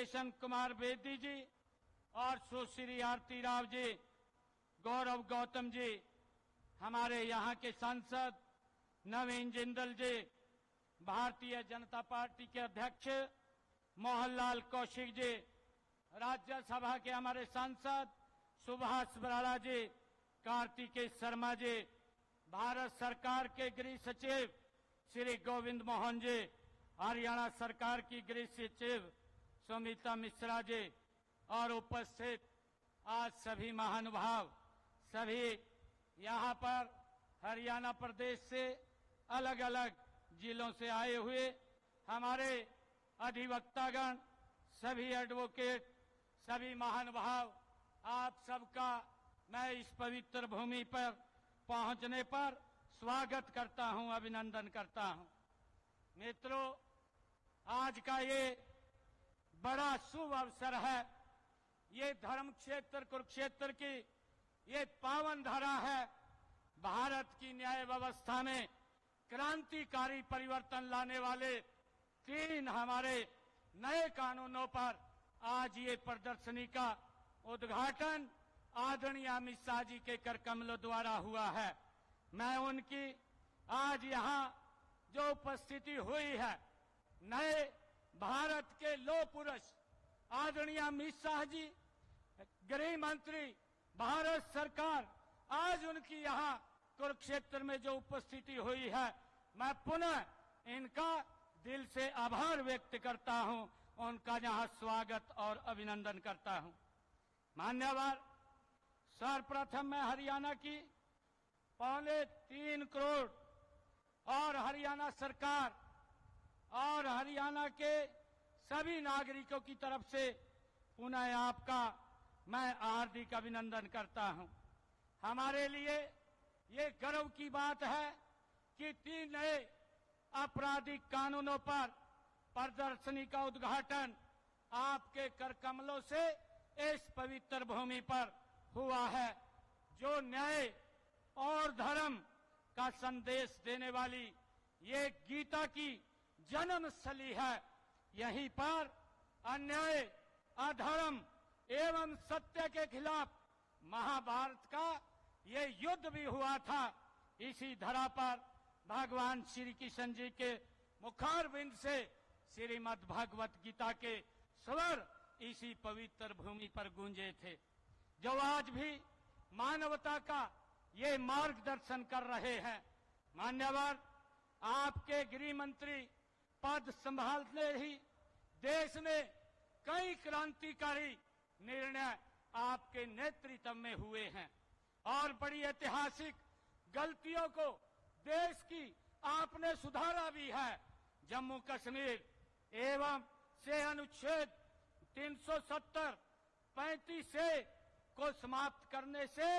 किशन कुमार बेदी जी और सुश्री आरती राव जी, गौरव गौतम जी, हमारे यहाँ के सांसद नवीन जिंदल जी, भारतीय जनता पार्टी के अध्यक्ष मोहनलाल कौशिक जी, राज्यसभा के हमारे सांसद सुभाष बराड़ा जी, कार्तिकेय शर्मा जी, भारत सरकार के गृह सचिव श्री गोविंद मोहन जी, हरियाणा सरकार की गृह सचिव सुमिता मिश्रा जी और उपस्थित आज सभी महानुभाव, सभी यहाँ पर हरियाणा प्रदेश से अलग अलग जिलों से आए हुए हमारे अधिवक्तागण, सभी एडवोकेट, सभी महानुभाव, आप सबका मैं इस पवित्र भूमि पर पहुंचने पर स्वागत करता हूं, अभिनंदन करता हूं। मित्रों, आज का ये बड़ा शुभ अवसर है। ये धर्म क्षेत्र कुरुक्षेत्र की ये पावन धरा है। भारत की न्याय व्यवस्था में क्रांतिकारी परिवर्तन लाने वाले 3 हमारे नए कानूनों पर आज ये प्रदर्शनी का उद्घाटन आदरणीय अमित शाह जी के कर कमलों द्वारा हुआ है। मैं उनकी आज यहाँ जो उपस्थिति हुई है, नए भारत के लौह पुरुष आदरणीय अमित शाह जी, गृह मंत्री, भारत सरकार, आज उनकी यहाँ कुरुक्षेत्र में जो उपस्थिति हुई है, मैं पुनः इनका दिल से आभार व्यक्त करता हूं, उनका यहाँ स्वागत और अभिनंदन करता हूं। मान्यवर, सर्वप्रथम मैं हरियाणा की 3.25 करोड़ और हरियाणा सरकार और हरियाणा के सभी नागरिकों की तरफ से पुनः आपका मैं हार्दिक अभिनंदन करता हूं। हमारे लिए ये गर्व की बात है कि 3 नए आपराधिक कानूनों पर प्रदर्शनी का उद्घाटन आपके कर कमलों से इस पवित्र भूमि पर हुआ है। जो न्याय और धर्म का संदेश देने वाली ये गीता की जन्मस्थली है। यहीं पर अन्याय, अधर्म एवं सत्य के खिलाफ महाभारत का ये युद्ध भी हुआ था। इसी धरा पर भगवान श्री कृष्ण जी के मुखारविंद से श्रीमद् भगवत गीता के स्वर इसी पवित्र भूमि पर गूंजे थे, जो आज भी मानवता का ये मार्गदर्शन कर रहे हैं। मान्यवर, आपके गृह मंत्री पद संभालते ही देश में कई क्रांतिकारी निर्णय आपके नेतृत्व में हुए हैं और बड़ी ऐतिहासिक गलतियों को देश की आपने सुधारा भी है। जम्मू कश्मीर एवं से अनुच्छेद 370, 35 से को समाप्त करने से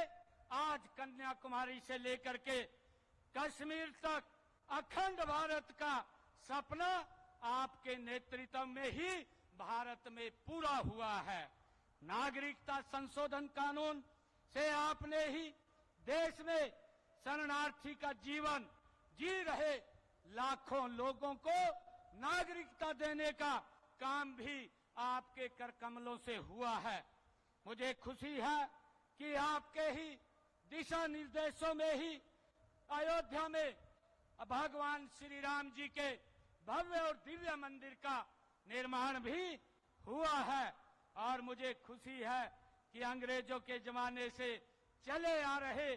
आज कन्याकुमारी से लेकर के कश्मीर तक अखंड भारत का सपना आपके नेतृत्व में ही भारत में पूरा हुआ है। नागरिकता संशोधन कानून से आपने ही देश में शरणार्थी का जीवन जी रहे लाखों लोगों को नागरिकता देने का काम भी आपके कर कमलों से हुआ है। मुझे खुशी है कि आपके ही दिशा निर्देशों में ही अयोध्या में भगवान श्री राम जी के भव्य और दिव्य मंदिर का निर्माण भी हुआ है। और मुझे खुशी है कि अंग्रेजों के जमाने से चले आ रहे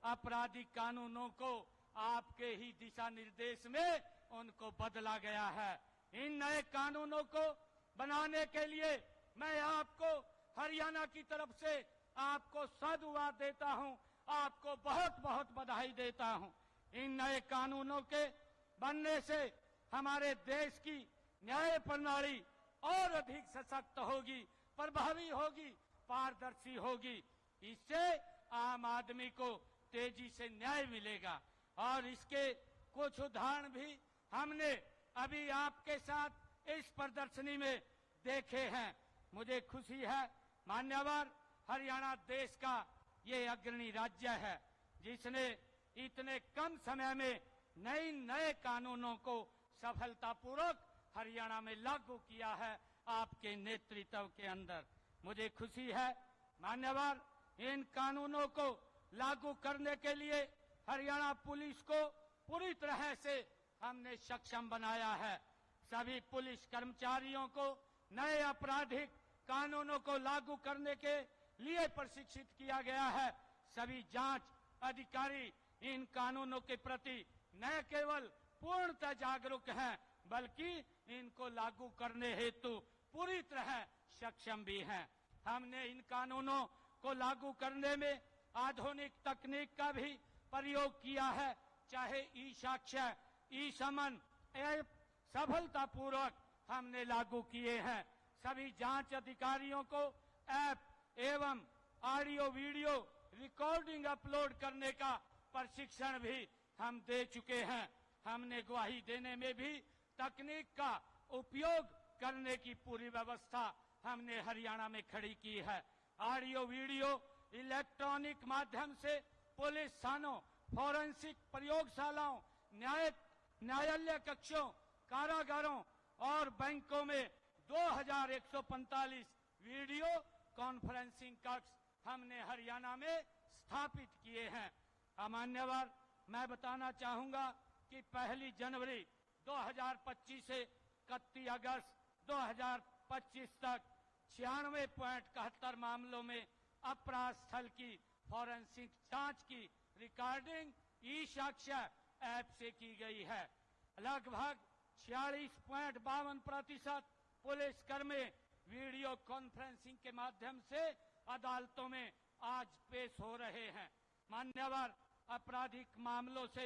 आपराधिक कानूनों को आपके ही दिशा निर्देश में उनको बदला गया है। इन नए कानूनों को बनाने के लिए मैं आपको हरियाणा की तरफ से आपको साधुवाद देता हूं, आपको बहुत बहुत बधाई देता हूं। इन नए कानूनों के बनने से हमारे देश की न्याय प्रणाली और अधिक सशक्त होगी, प्रभावी होगी, पारदर्शी होगी। इससे आम आदमी को तेजी से न्याय मिलेगा। और इसके कुछ उदाहरण भी हमने अभी आपके साथ इस प्रदर्शनी में देखे हैं। मुझे खुशी है मान्यवर, हरियाणा देश का ये अग्रणी राज्य है जिसने इतने कम समय में नए कानूनों को सफलतापूर्वक हरियाणा में लागू किया है। आपके नेतृत्व के अंदर। मुझे खुशी है मान्यवर, इन कानूनों को लागू करने के लिए हरियाणा पुलिस को पूरी तरह से हमने सक्षम बनाया है। सभी पुलिस कर्मचारियों को नए आपराधिक कानूनों को लागू करने के लिए प्रशिक्षित किया गया है। सभी जांच अधिकारी इन कानूनों के प्रति न केवल पूर्णतः जागरूक हैं, बल्कि इनको लागू करने हेतु पूरी तरह सक्षम भी हैं। हमने इन कानूनों को लागू करने में आधुनिक तकनीक का भी प्रयोग किया है। चाहे ई साक्ष्य, ई समन ऐप सफलतापूर्वक हमने लागू किए हैं। सभी जांच अधिकारियों को ऐप एवं ऑडियो वीडियो रिकॉर्डिंग अपलोड करने का प्रशिक्षण भी हम दे चुके हैं। हमने गवाही देने में भी तकनीक का उपयोग करने की पूरी व्यवस्था हमने हरियाणा में खड़ी की है। ऑडियो वीडियो इलेक्ट्रॉनिक माध्यम से पुलिस थानों, फोरेंसिक प्रयोगशालाओं, न्यायालय कक्षों, कारागारों और बैंकों में 2145 वीडियो कॉन्फ्रेंसिंग कक्ष हमने हरियाणा में स्थापित किए हैं। मान्यवर, मैं बताना चाहूंगा कि 1 जनवरी 2025 से 31 अगस्त 2025 तक 96.71 मामलों में अपराध स्थल की फोरेंसिक जांच की रिकॉर्डिंग ई साक्ष्य ऐप से की गई है। लगभग 46.52% पुलिसकर्मी वीडियो कॉन्फ्रेंसिंग के माध्यम से अदालतों में आज पेश हो रहे हैं। मान्यवर, आपराधिक मामलों से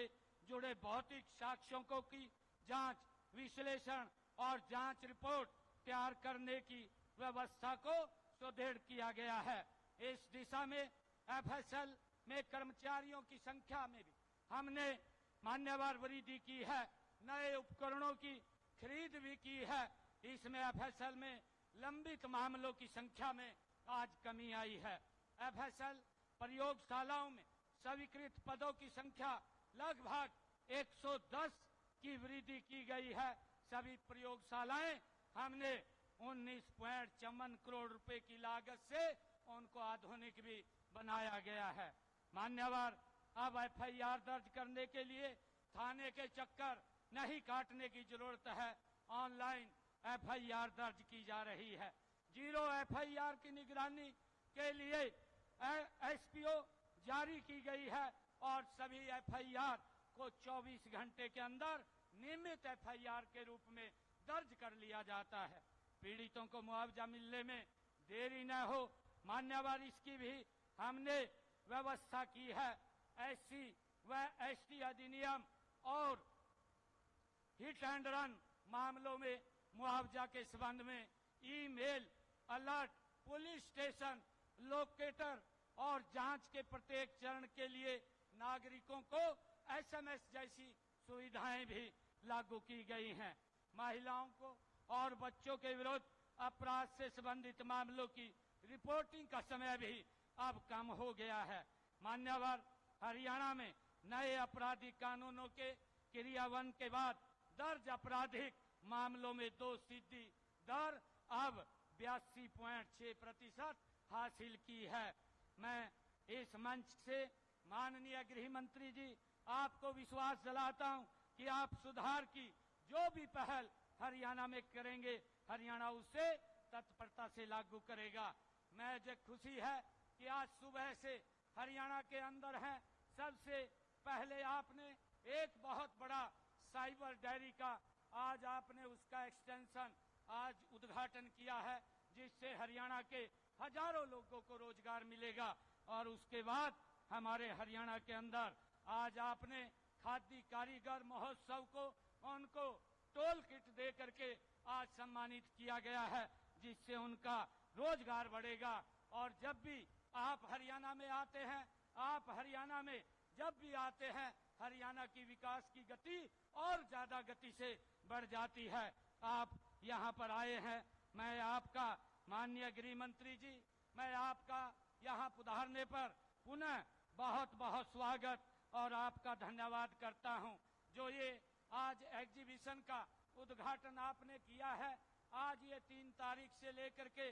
जुड़े भौतिक साक्ष्यों को की जांच, विश्लेषण और जांच रिपोर्ट तैयार करने की व्यवस्था को सुदृढ़ किया गया है। इस दिशा में एफएसएल में कर्मचारियों की संख्या में भी हमने मान्यवर वृद्धि की है। नए उपकरणों की खरीद भी की है। इसमें एफएसएल में लंबित मामलों की संख्या में आज कमी आई है। एफएसएल प्रयोगशालाओं में स्वीकृत पदों की संख्या लगभग 110 की वृद्धि की गई है। सभी प्रयोगशालाएं हमने 19.54 करोड़ रुपए की लागत से उनको आधुनिक भी बनाया गया है। मान्यवर, अब एफआईआर दर्ज करने के लिए थाने के चक्कर नहीं काटने की जरूरत है। ऑनलाइन एफआईआर दर्ज की जा रही है। जीरो एफआईआर की निगरानी के लिए एसपीओ जारी की गई है और सभी एफआईआर को 24 घंटे के अंदर नियमित एफआईआर के रूप में दर्ज कर लिया जाता है। पीड़ितों को मुआवजा मिलने में देरी न हो। मान्यवर, इसकी भी हमने व्यवस्था की है। एससी व एसटी अधिनियम और हिट एंड रन मामलों में मुआवजा के संबंध में email alert, police station locator और जांच के प्रत्येक चरण के लिए नागरिकों को एसएमएस जैसी सुविधाएं भी लागू की गई हैं। महिलाओं को और बच्चों के विरुद्ध अपराध से संबंधित मामलों की रिपोर्टिंग का समय भी अब कम हो गया है। मान्यवर, हरियाणा में नए आपराधिक कानूनों के क्रियान्वयन के बाद दर्ज आपराधिक मामलों में दोषसिद्धि दर अब 82.6% हासिल की है। मैं इस मंच से माननीय गृह मंत्री जी आपको विश्वास दिलाता हूं कि आप सुधार की जो भी पहल हरियाणा में करेंगे, हरियाणा उसे तत्परता से लागू करेगा। मुझे खुशी है कि आज सुबह से हरियाणा के अंदर हैं। सबसे पहले आपने एक बहुत बड़ा साइबर डायरी का आज आपने उसका एक्सटेंशन आज उद्घाटन किया है, जिससे हरियाणा के हजारों लोगों को रोजगार मिलेगा। और उसके बाद हमारे हरियाणा के अंदर आज आपने खादी कारीगर महोत्सव को उनको टोल किट दे करके आज सम्मानित किया गया है, जिससे उनका रोजगार बढ़ेगा। और जब भी आप हरियाणा में आते हैं, आप हरियाणा में जब भी आते हैं, हरियाणा की विकास की गति और ज्यादा गति से बढ़ जाती है। आप यहाँ पर आए हैं, मैं आपका माननीय गृह मंत्री जी, मैं आपका यहाँ पधारने पर पुनः बहुत बहुत स्वागत और आपका धन्यवाद करता हूँ। जो ये आज एग्जीबिशन का उद्घाटन आपने किया है, आज ये 3 तारीख से लेकर के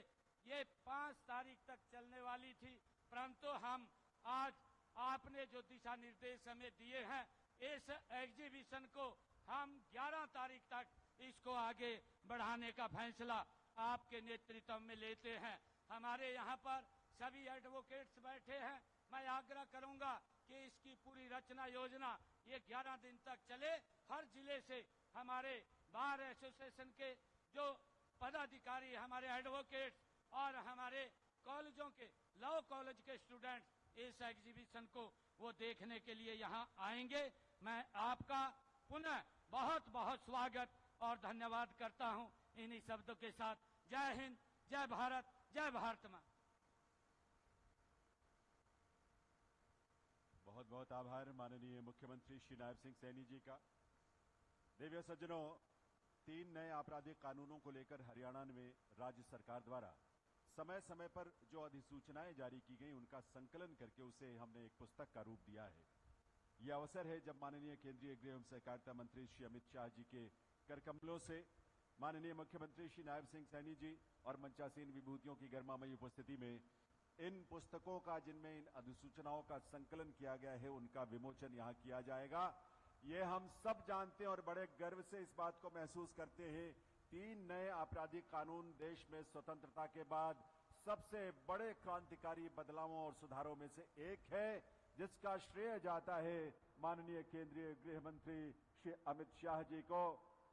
ये 5 तारीख तक चलने वाली थी, परंतु हम आज आपने जो दिशा निर्देश हमें दिए हैं, इस एग्जीबिशन को हम 11 तारीख तक इसको आगे बढ़ाने का फैसला आपके नेतृत्व में लेते हैं। हमारे यहाँ पर सभी एडवोकेट्स बैठे हैं। मैं आग्रह करूंगा कि इसकी पूरी रचना योजना ये 11 दिन तक चले। हर जिले से हमारे बार एसोसिएशन के जो पदाधिकारी, हमारे एडवोकेट्स और हमारे कॉलेजों के, लॉ कॉलेज के स्टूडेंट्स इस एग्जीबिशन को वो देखने के लिए यहाँ आएंगे। मैं आपका पुनः बहुत बहुत स्वागत और धन्यवाद करता हूँ। इन्हीं शब्दों के साथ जय हिंद, जय भारत, जय भारत मां। बहुत बहुत आभार माननीय मुख्यमंत्री श्री नायब सिंह सैनी जी का। देवियों सज्जनों, 3 नए आपराधिक कानूनों को लेकर हरियाणा में राज्य सरकार द्वारा समय समय पर जो अधिसूचनाएं जारी की गई, उनका संकलन करके उसे हमने एक पुस्तक का रूप दिया है। यह अवसर है जब माननीय केंद्रीय गृह एवं सहकारिता मंत्री श्री अमित शाह जी के करकमलों से माननीय मुख्यमंत्री श्री नायब सिंह सैनी जी और मंचासीन विभूतियों की गर्मामयी उपस्थिति में इन पुस्तकों का, जिनमें इन अधिसूचनाओं का संकलन किया गया है, उनका विमोचन यहां किया जाएगा। ये हम सब जानते हैं और बड़े गर्व से इस बात को महसूस करते हैं। 3 नए आपराधिक कानून देश में स्वतंत्रता के बाद सबसे बड़े क्रांतिकारी बदलावों और सुधारों में से एक है, जिसका श्रेय जाता है माननीय केंद्रीय गृह मंत्री श्री अमित शाह जी को।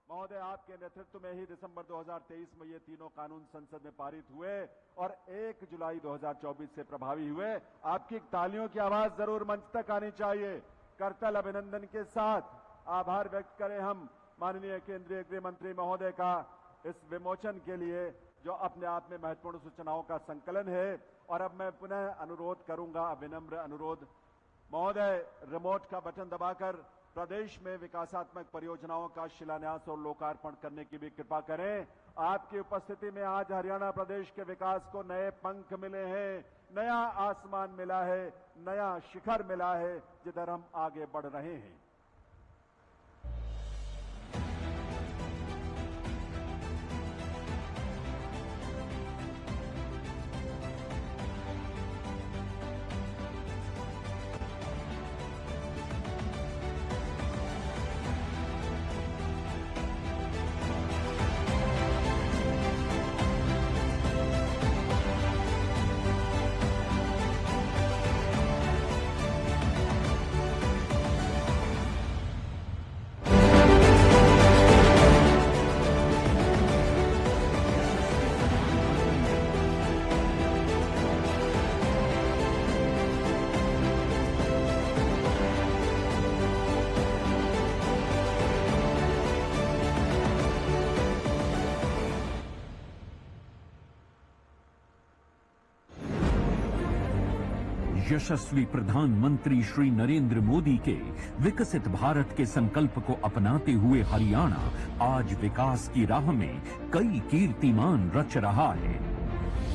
महोदय, आपके नेतृत्व में ही दिसंबर 2023 में ये तीनों कानून संसद में पारित हुए और 1 जुलाई 2024 से प्रभावी हुए। आपकी तालियों की आवाज जरूर मंच तक आनी चाहिए। करतल अभिनंदन के साथ आभार व्यक्त करें हम माननीय केंद्रीय गृह मंत्री महोदय का इस विमोचन के लिए, जो अपने आप में महत्वपूर्ण सूचनाओं का संकलन है। और अब मैं पुनः अनुरोध करूंगा, विनम्र अनुरोध, महोदय रिमोट का बटन दबाकर प्रदेश में विकासात्मक परियोजनाओं का शिलान्यास और लोकार्पण करने की भी कृपा करें। आपकी उपस्थिति में आज हरियाणा प्रदेश के विकास को नए पंख मिले हैं, नया आसमान मिला है, नया शिखर मिला है, जिधर हम आगे बढ़ रहे हैं। यशस्वी प्रधानमंत्री श्री नरेंद्र मोदी के विकसित भारत के संकल्प को अपनाते हुए हरियाणा आज विकास की राह में कई कीर्तिमान रच रहा है।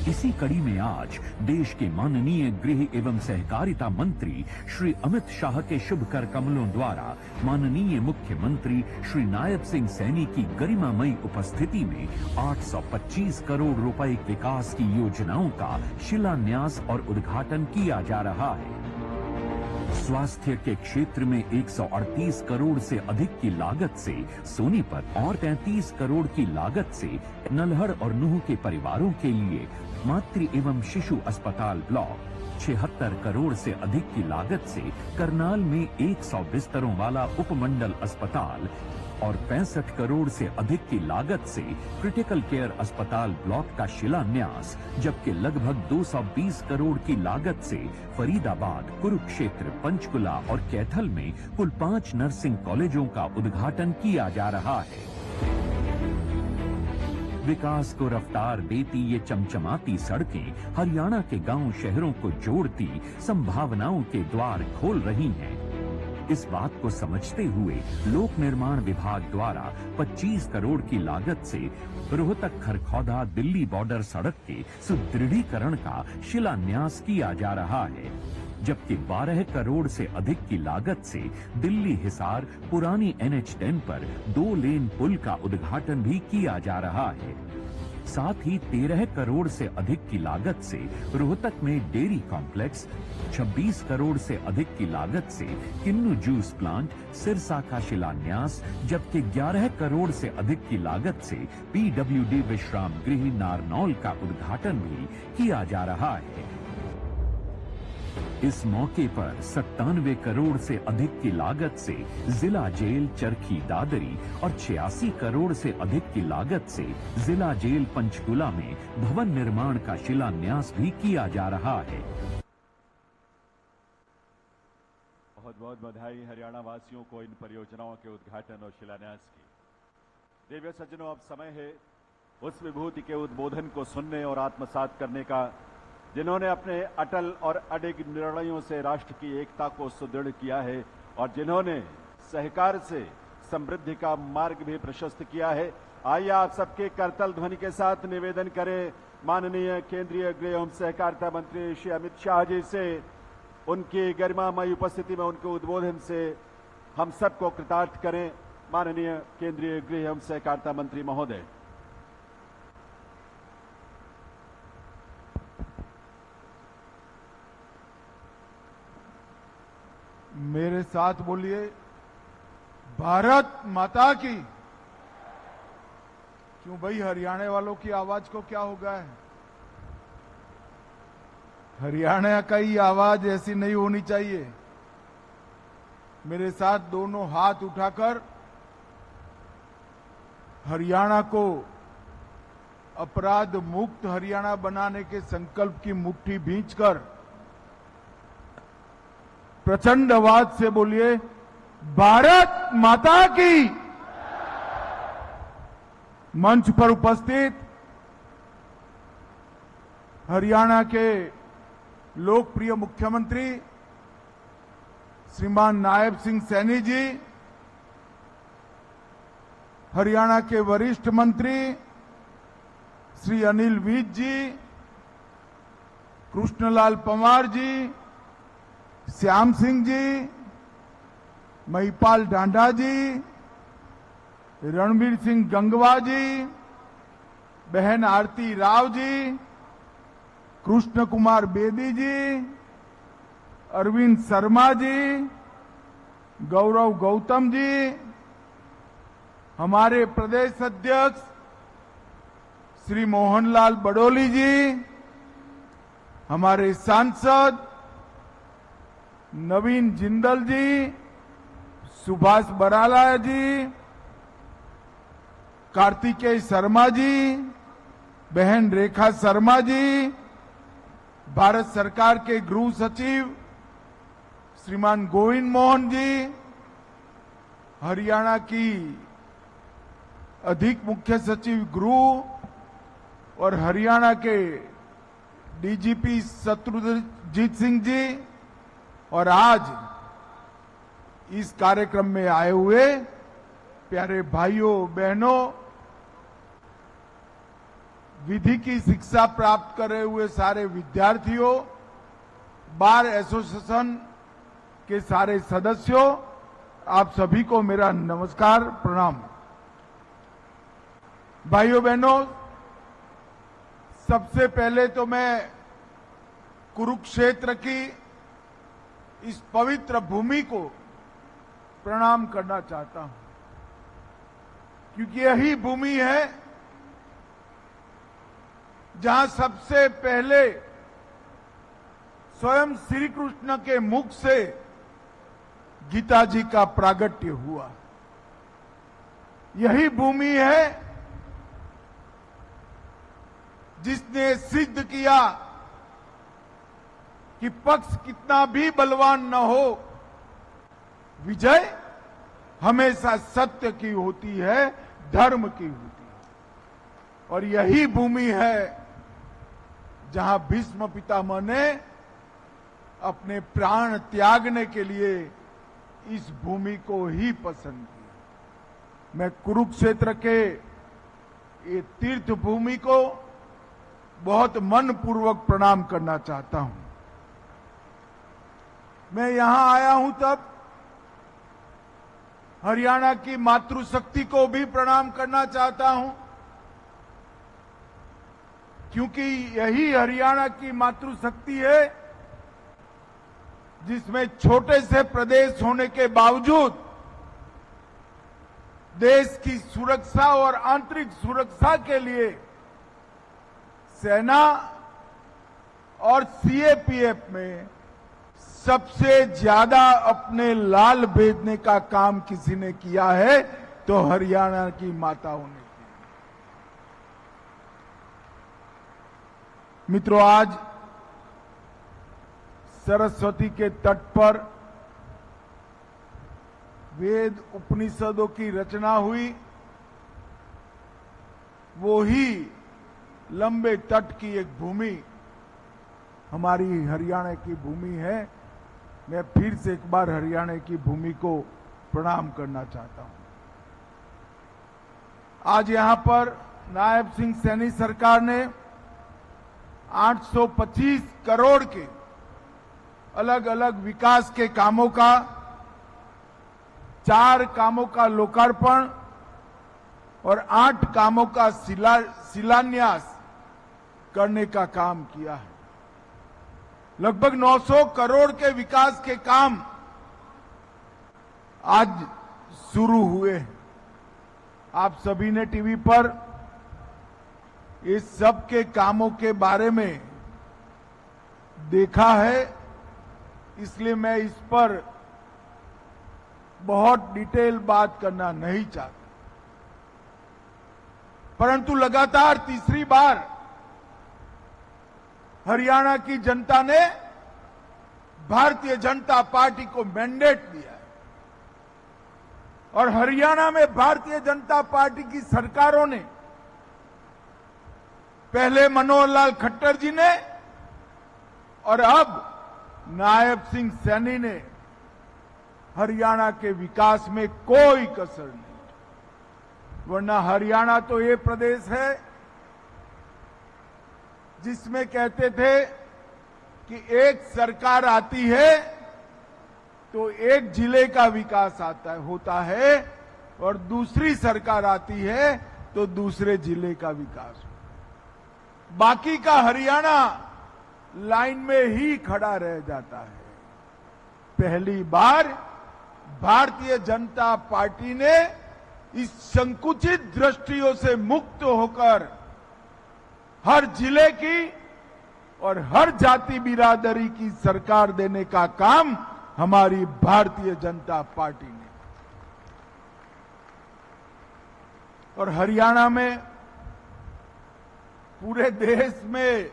इसी कड़ी में आज देश के माननीय गृह एवं सहकारिता मंत्री श्री अमित शाह के शुभ कर कमलों द्वारा माननीय मुख्यमंत्री श्री नायब सिंह सैनी की गरिमामयी उपस्थिति में 825 करोड़ रुपए विकास की योजनाओं का शिलान्यास और उद्घाटन किया जा रहा है। स्वास्थ्य के क्षेत्र में 138 करोड़ से अधिक की लागत से सोनीपत और 33 करोड़ की लागत से नल्हड़ और नूह के परिवारों के लिए मातृ एवं शिशु अस्पताल ब्लॉक, 76 करोड़ से अधिक की लागत से करनाल में 100 बिस्तरों वाला उपमंडल अस्पताल और 65 करोड़ से अधिक की लागत से क्रिटिकल केयर अस्पताल ब्लॉक का शिलान्यास, जबकि लगभग 220 करोड़ की लागत से फरीदाबाद, कुरुक्षेत्र, पंचकुला और कैथल में कुल 5 नर्सिंग कॉलेजों का उद्घाटन किया जा रहा है। विकास को रफ्तार देती ये चमचमाती सड़कें हरियाणा के गांव शहरों को जोड़ती संभावनाओं के द्वार खोल रही हैं। इस बात को समझते हुए लोक निर्माण विभाग द्वारा 25 करोड़ की लागत से रोहतक खरखौदा दिल्ली बॉर्डर सड़क के सुदृढ़ीकरण का शिलान्यास किया जा रहा है। जबकि 12 करोड़ से अधिक की लागत से दिल्ली हिसार पुरानी NH10 पर 2 लेन पुल का उद्घाटन भी किया जा रहा है। साथ ही 13 करोड़ से अधिक की लागत से रोहतक में डेयरी कॉम्प्लेक्स, 26 करोड़ से अधिक की लागत से किन्नू जूस प्लांट सिरसा का शिलान्यास, जबकि 11 करोड़ से अधिक की लागत से PWD विश्राम गृह नारनौल का उद्घाटन भी किया जा रहा है। इस मौके पर 97 करोड़ से अधिक की लागत से जिला जेल चरखी दादरी और 86 करोड़ से अधिक की लागत से जिला जेल पंचकुला में भवन निर्माण का शिलान्यास भी किया जा रहा है। बहुत बहुत बधाई हरियाणा वासियों को इन परियोजनाओं के उद्घाटन और शिलान्यास की। देव्य सज्जनों, अब समय है उस विभूति के उद्बोधन को सुनने और आत्मसात करने का जिन्होंने अपने अटल और अडिग निर्णयों से राष्ट्र की एकता को सुदृढ़ किया है और जिन्होंने सहकार से समृद्धि का मार्ग भी प्रशस्त किया है। आइए आप सबके करतल ध्वनि के साथ निवेदन करें माननीय केंद्रीय गृह एवं सहकारिता मंत्री श्री अमित शाह जी से, उनकी गरिमामयी उपस्थिति में उनके उद्बोधन से हम सबको कृतार्थ करें। माननीय केंद्रीय गृह एवं सहकारिता मंत्री महोदय। मेरे साथ बोलिए, भारत माता की। क्यों भाई, हरियाणा वालों की आवाज को क्या हो गया है? हरियाणा का ही आवाज ऐसी नहीं होनी चाहिए। मेरे साथ दोनों हाथ उठाकर हरियाणा को अपराध मुक्त हरियाणा बनाने के संकल्प की मुट्ठी भींचकर प्रचंड आवाज से बोलिए, भारत माता की। मंच पर उपस्थित हरियाणा के लोकप्रिय मुख्यमंत्री श्रीमान नायब सिंह सैनी जी, हरियाणा के वरिष्ठ मंत्री श्री अनिल विज जी, कृष्णलाल पंवार जी, श्याम सिंह जी, महिपाल डांडा जी, रणवीर सिंह गंगवा जी, बहन आरती राव जी, कृष्ण कुमार बेदी जी, अरविंद शर्मा जी, गौरव गौतम जी, हमारे प्रदेश अध्यक्ष श्री मोहनलाल बडोली जी, हमारे सांसद नवीन जिंदल जी, सुभाष बराला जी, कार्तिकेय शर्मा जी, बहन रेखा शर्मा जी, भारत सरकार के गृह सचिव श्रीमान गोविंद मोहन जी, हरियाणा की अधिक मुख्य सचिव गृह और हरियाणा के DGP शत्रुजीत सिंह जी, और आज इस कार्यक्रम में आए हुए प्यारे भाइयों बहनों, विधि की शिक्षा प्राप्त करे हुए सारे विद्यार्थियों, बार एसोसिएशन के सारे सदस्यों, आप सभी को मेरा नमस्कार प्रणाम। भाइयों बहनों, सबसे पहले तो मैं कुरुक्षेत्र की इस पवित्र भूमि को प्रणाम करना चाहता हूं, क्योंकि यही भूमि है जहां सबसे पहले स्वयं श्री कृष्ण के मुख से गीता जी का प्रागट्य हुआ। यही भूमि है जिसने सिद्ध किया कि पक्ष कितना भी बलवान न हो, विजय हमेशा सत्य की होती है, धर्म की होती है। और यही भूमि है जहां भीष्म पितामह ने अपने प्राण त्यागने के लिए इस भूमि को ही पसंद किया। मैं कुरुक्षेत्र के ये तीर्थ भूमि को बहुत मनपूर्वक प्रणाम करना चाहता हूं। मैं यहां आया हूं तब हरियाणा की मातृशक्ति को भी प्रणाम करना चाहता हूं, क्योंकि यही हरियाणा की मातृशक्ति है जिसमें छोटे से प्रदेश होने के बावजूद देश की सुरक्षा और आंतरिक सुरक्षा के लिए सेना और सीएपीएफ में सबसे ज्यादा अपने लाल भेजने का काम किसी ने किया है तो हरियाणा की माताओं ने किया। मित्रों, आज सरस्वती के तट पर वेद उपनिषदों की रचना हुई, वो ही लंबे तट की एक भूमि हमारी हरियाणा की भूमि है। मैं फिर से एक बार हरियाणा की भूमि को प्रणाम करना चाहता हूं। आज यहां पर नायब सिंह सैनी सरकार ने 825 करोड़ के अलग अलग विकास के कामों का 4 कामों का लोकार्पण और 8 कामों का शिलान्यास करने का काम किया है। लगभग 900 करोड़ के विकास के काम आज शुरू हुए हैं। आप सभी ने टीवी पर इस सब के कामों के बारे में देखा है, इसलिए मैं इस पर बहुत डिटेल बात करना नहीं चाहता। परंतु लगातार तीसरी बार हरियाणा की जनता ने भारतीय जनता पार्टी को मैंडेट दिया है और हरियाणा में भारतीय जनता पार्टी की सरकारों ने, पहले मनोहर लाल खट्टर जी ने और अब नायब सिंह सैनी ने हरियाणा के विकास में कोई कसर नहीं। वरना हरियाणा तो ये प्रदेश है जिसमें कहते थे कि एक सरकार आती है तो एक जिले का विकास होता है और दूसरी सरकार आती है तो दूसरे जिले का विकास। बाकी का हरियाणा लाइन में ही खड़ा रह जाता है। पहली बार भारतीय जनता पार्टी ने इस संकुचित दृष्टियों से मुक्त होकर हर जिले की और हर जाति बिरादरी की सरकार देने का काम हमारी भारतीय जनता पार्टी ने। और हरियाणा में पूरे देश में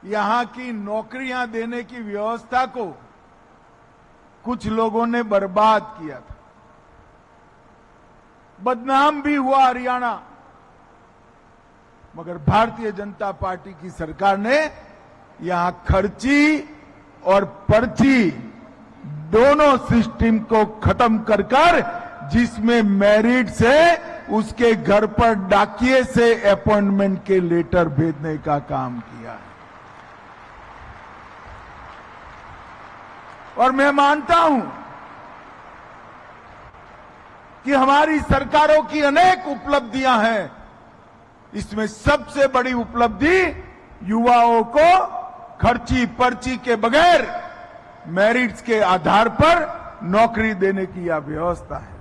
यहां की नौकरियां देने की व्यवस्था को कुछ लोगों ने बर्बाद किया था। बदनाम भी हुआ हरियाणा, मगर भारतीय जनता पार्टी की सरकार ने यहां खर्ची और पर्ची दोनों सिस्टम को खत्म कर जिसमें मेरिट से उसके घर पर डाकिए से अपॉइंटमेंट के लेटर भेजने का काम किया है। और मैं मानता हूं कि हमारी सरकारों की अनेक उपलब्धियां हैं। इसमें सबसे बड़ी उपलब्धि युवाओं को खर्ची पर्ची के बगैर मेरिट्स के आधार पर नौकरी देने की यह व्यवस्था है।